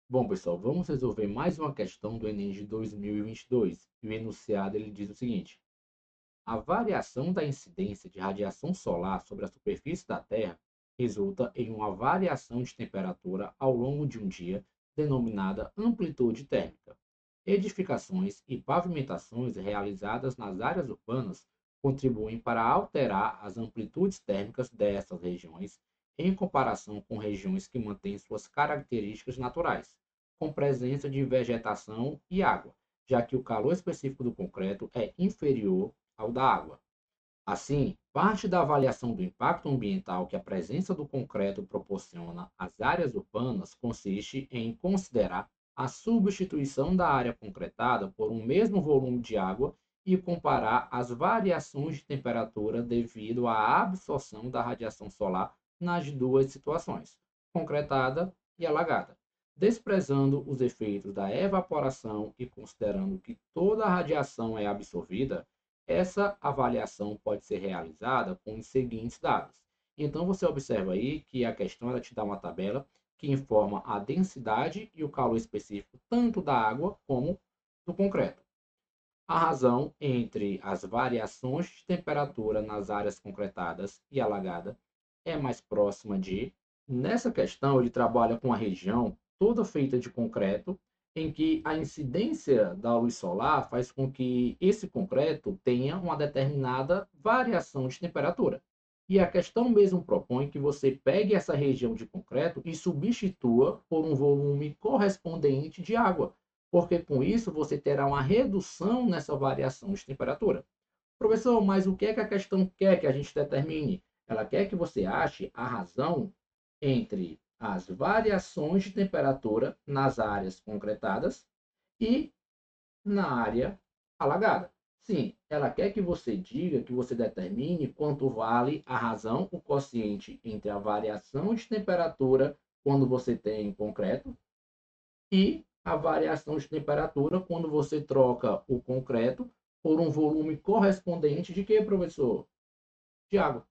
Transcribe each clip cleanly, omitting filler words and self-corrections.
Bom, pessoal, vamos resolver mais uma questão do Enem de 2022. E o enunciado ele diz o seguinte: a variação da incidência de radiação solar sobre a superfície da Terra resulta em uma variação de temperatura ao longo de um dia, denominada amplitude térmica. Edificações e pavimentações realizadas nas áreas urbanas contribuem para alterar as amplitudes térmicas dessas regiões em comparação com regiões que mantêm suas características naturais, com presença de vegetação e água, já que o calor específico do concreto é inferior ao da água. Assim, parte da avaliação do impacto ambiental que a presença do concreto proporciona às áreas urbanas consiste em considerar a substituição da área concretada por um mesmo volume de água e comparar as variações de temperatura devido à absorção da radiação solar nas duas situações, concretada e alagada, desprezando os efeitos da evaporação e considerando que toda a radiação é absorvida. Essa avaliação pode ser realizada com os seguintes dados. Então, você observa aí que a questão ela te dá uma tabela que informa a densidade e o calor específico tanto da água como do concreto. A razão entre as variações de temperatura nas áreas concretadas e alagada é mais próxima de. Nessa questão, ele trabalha com a região toda feita de concreto, em que a incidência da luz solar faz com que esse concreto tenha uma determinada variação de temperatura. E a questão mesmo propõe que você pegue essa região de concreto e substitua por um volume correspondente de água, porque com isso você terá uma redução nessa variação de temperatura. Professor, mas o que é que a questão quer que a gente determine? Ela quer que você ache a razão entre as variações de temperatura nas áreas concretadas e na área alagada. Sim, ela quer que você diga, que você determine quanto vale a razão, o quociente entre a variação de temperatura quando você tem concreto e a variação de temperatura quando você troca o concreto por um volume correspondente de quê, professor? De água.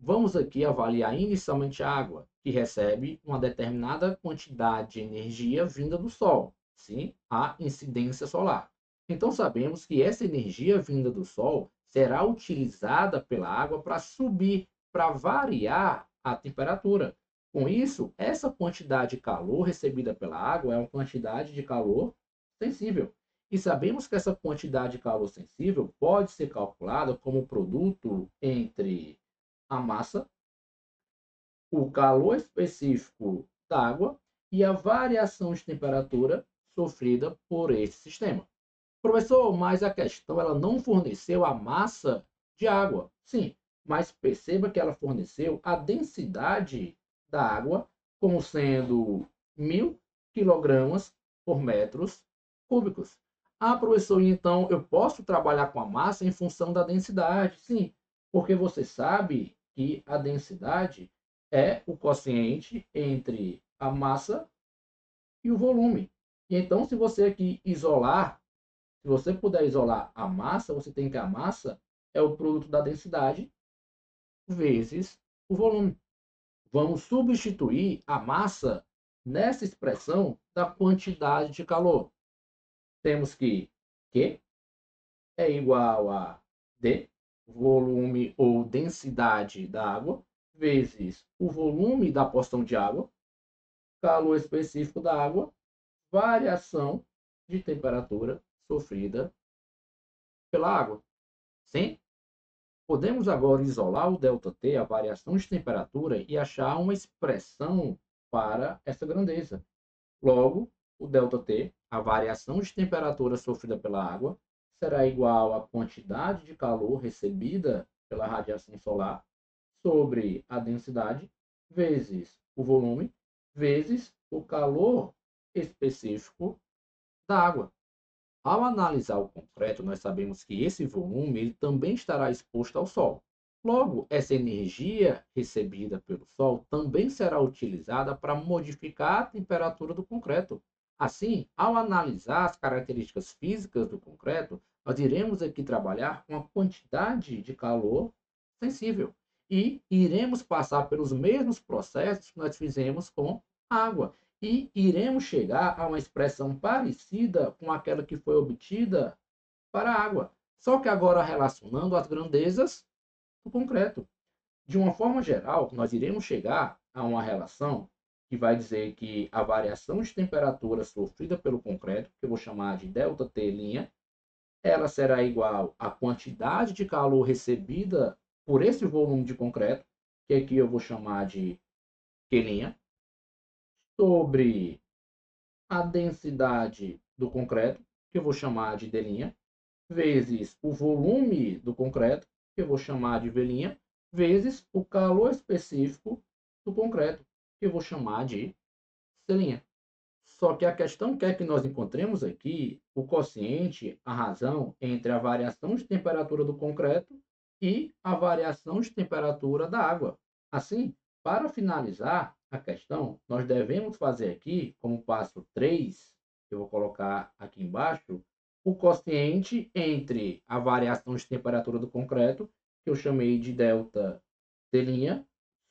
Vamos aqui avaliar inicialmente a água, que recebe uma determinada quantidade de energia vinda do Sol, sim, a incidência solar. Então sabemos que essa energia vinda do Sol será utilizada pela água para subir, para variar a temperatura. Com isso, essa quantidade de calor recebida pela água é uma quantidade de calor sensível. E sabemos que essa quantidade de calor sensível pode ser calculada como produto entre a massa, o calor específico da água e a variação de temperatura sofrida por esse sistema. Professor, mas a questão ela não forneceu a massa de água. Sim, mas perceba que ela forneceu a densidade da água como sendo 1.000 kg por metros cúbicos. Ah, professor, então eu posso trabalhar com a massa em função da densidade? Sim, porque você sabe que a densidade é o quociente entre a massa e o volume. E então, se você aqui isolar, se você puder isolar a massa, você tem que a massa é o produto da densidade vezes o volume. Vamos substituir a massa nessa expressão da quantidade de calor. Temos que Q é igual a D, volume ou densidade da água, vezes o volume da porção de água, calor específico da água, variação de temperatura sofrida pela água. Sim? Podemos agora isolar o ΔT, a variação de temperatura, e achar uma expressão para essa grandeza. Logo, o ΔT, a variação de temperatura sofrida pela água, será igual à quantidade de calor recebida pela radiação solar sobre a densidade, vezes o volume, vezes o calor específico da água. Ao analisar o concreto, nós sabemos que esse volume ele também estará exposto ao Sol. Logo, essa energia recebida pelo Sol também será utilizada para modificar a temperatura do concreto. Assim, ao analisar as características físicas do concreto, nós iremos aqui trabalhar com a quantidade de calor sensível e iremos passar pelos mesmos processos que nós fizemos com a água. e iremos chegar a uma expressão parecida com aquela que foi obtida para a água, só que agora relacionando as grandezas do concreto. De uma forma geral, nós iremos chegar a uma relação que vai dizer que a variação de temperatura sofrida pelo concreto, que eu vou chamar de ΔT', ela será igual à quantidade de calor recebida por esse volume de concreto, que aqui eu vou chamar de Q', sobre a densidade do concreto, que eu vou chamar de D', vezes o volume do concreto, que eu vou chamar de V', vezes o calor específico do concreto, que eu vou chamar de C'. Só que a questão que é que nós encontremos aqui o quociente, a razão entre a variação de temperatura do concreto e a variação de temperatura da água. Assim, para finalizar a questão, nós devemos fazer aqui, como passo 3, que eu vou colocar aqui embaixo, o quociente entre a variação de temperatura do concreto, que eu chamei de ΔT',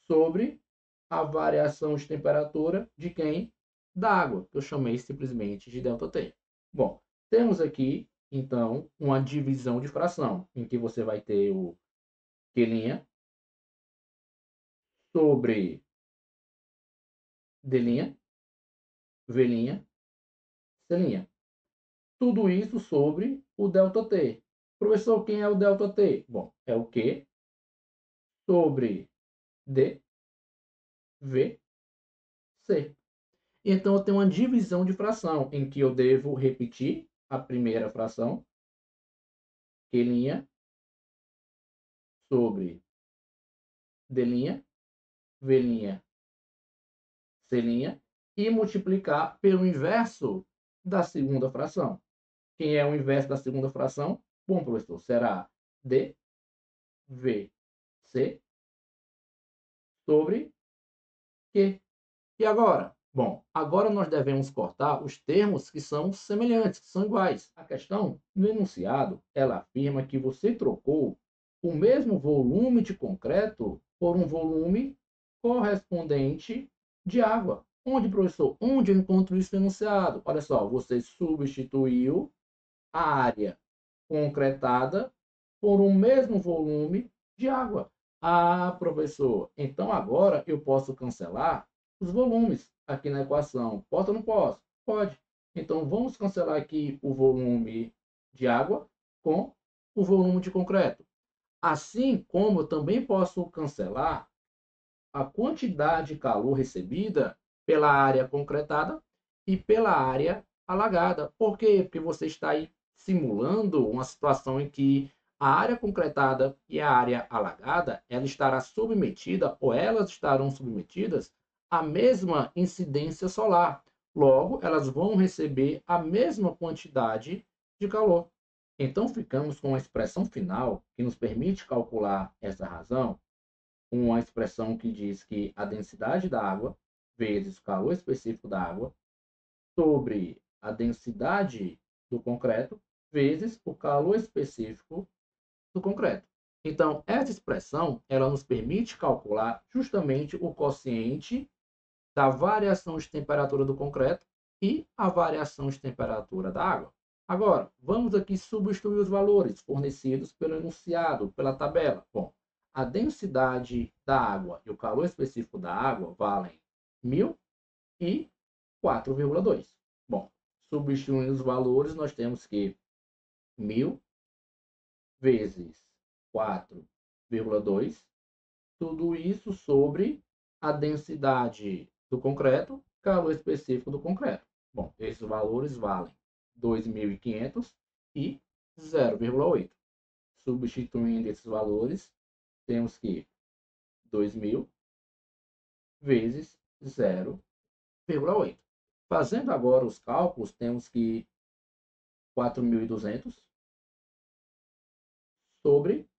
sobre a variação de temperatura de quem? Da água, que eu chamei simplesmente de ΔT. Bom, temos aqui, então, uma divisão de fração, em que você vai ter o Q' sobre D', V', C'. Tudo isso sobre o ΔT. Professor, quem é o ΔT? Bom, é o Q sobre D, V, C. Então, eu tenho uma divisão de fração, em que eu devo repetir a primeira fração, Q' sobre D', V', C', e multiplicar pelo inverso da segunda fração. Quem é o inverso da segunda fração? Bom, professor, será D, V, C sobre Q. E agora? Bom, agora nós devemos cortar os termos que são semelhantes, que são iguais. A questão, no enunciado, ela afirma que você trocou o mesmo volume de concreto por um volume correspondente de água. Onde, professor? Onde eu encontro isso no enunciado? Olha só, você substituiu a área concretada por um mesmo volume de água. Ah, professor, então agora eu posso cancelar os volumes aqui na equação. Posso ou não posso? Pode. Então vamos cancelar aqui o volume de água com o volume de concreto. Assim como eu também posso cancelar a quantidade de calor recebida pela área concretada e pela área alagada. Por quê? Porque você está aí simulando uma situação em que a área concretada e a área alagada, ela estará submetida ou elas estarão submetidas à mesma incidência solar. Logo, elas vão receber a mesma quantidade de calor. Então, ficamos com a expressão final que nos permite calcular essa razão, uma expressão que diz que a densidade da água vezes o calor específico da água sobre a densidade do concreto vezes o calor específico do concreto. Então, essa expressão, ela nos permite calcular justamente o quociente da variação de temperatura do concreto e a variação de temperatura da água. Agora, vamos aqui substituir os valores fornecidos pelo enunciado, pela tabela. Bom, a densidade da água e o calor específico da água valem 1.000 e 4,2. Bom, substituindo os valores, nós temos que 1.000 vezes 4,2, tudo isso sobre a densidade do concreto, calor específico do concreto. Bom, esses valores valem 2.500 e 0,8. Substituindo esses valores, temos que 2.000 vezes 0,8. Fazendo agora os cálculos, temos que 4.200 sobre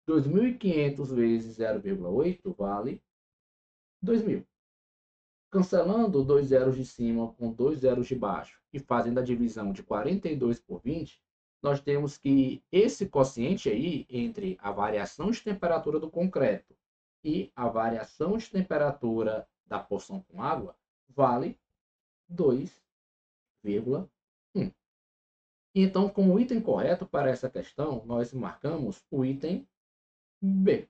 2.500 vezes 0,8 vale 2.000. Cancelando 2 zeros de cima com 2 zeros de baixo e fazendo a divisão de 42 por 20, nós temos que esse quociente aí, entre a variação de temperatura do concreto e a variação de temperatura da porção com água, vale 2,1. Então, como item correto para essa questão, nós marcamos o item B.